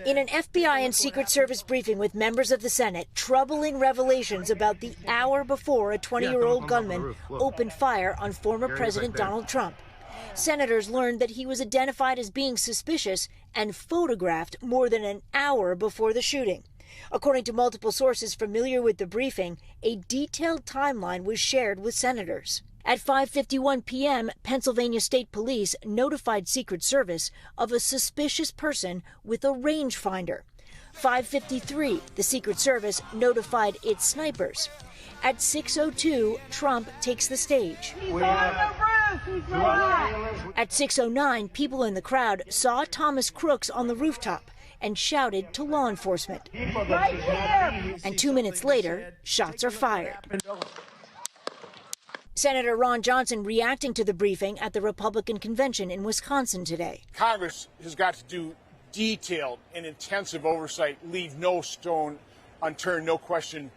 In an FBI and Secret Service briefing with members of the Senate, troubling revelations about the hour before a 20-year-old gunman opened fire on former President Donald Trump. Senators learned that he was identified as being suspicious and photographed more than an hour before the shooting. According to multiple sources familiar with the briefing, a detailed timeline was shared with senators. At 5:51 p.m., Pennsylvania State Police notified Secret Service of a suspicious person with a rangefinder. 5:53, the Secret Service notified its snipers. At 6:02, Trump takes the stage. At 6:09, people in the crowd saw Thomas Crooks on the rooftop and shouted to law enforcement. And 2 minutes later, shots are fired. Senator Ron Johnson reacting to the briefing at the Republican convention in Wisconsin today. Congress has got to do detailed and intensive oversight, leave no stone unturned, no question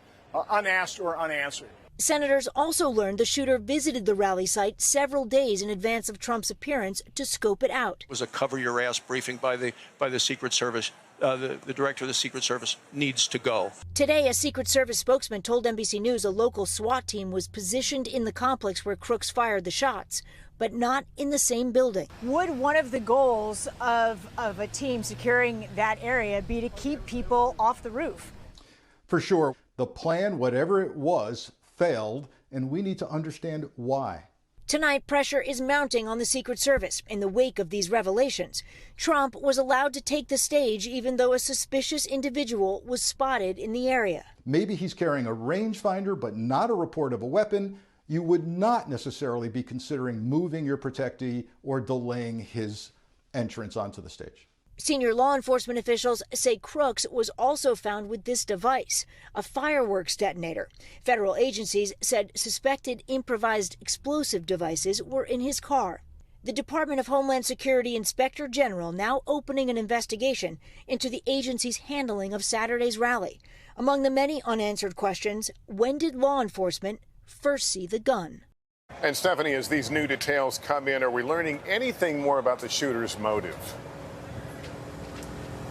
unasked or unanswered. Senators also learned the shooter visited the rally site several days in advance of Trump's appearance to scope it out. It was a cover-your-ass briefing by the Secret Service. The director of the Secret Service needs to go. Today, a Secret Service spokesman told NBC News a local SWAT team was positioned in the complex where Crooks fired the shots, but not in the same building. Would one of the goals of a team securing that area be to keep people off the roof? For sure. The plan, whatever it was, failed, and we need to understand why. Tonight, pressure is mounting on the Secret Service in the wake of these revelations. Trump was allowed to take the stage even though a suspicious individual was spotted in the area. Maybe he's carrying a rangefinder, but not a report of a weapon. You would not necessarily be considering moving your protectee or delaying his entrance onto the stage. Senior law enforcement officials say Crooks was also found with this device, a fireworks detonator. Federal agencies said suspected improvised explosive devices were in his car. The Department of Homeland Security Inspector General now opening an investigation into the agency's handling of Saturday's rally. Among the many unanswered questions, when did law enforcement first see the gun? And Stephanie, as these new details come in, are we learning anything more about the shooter's motive?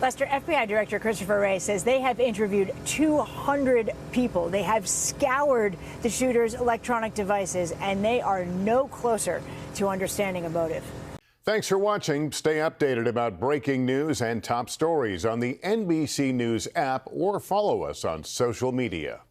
Lester, FBI Director Christopher Wray says they have interviewed 200 people. They have scoured the shooter's electronic devices, and they are no closer to understanding a motive. Thanks for watching. Stay updated about breaking news and top stories on the NBC News app or follow us on social media.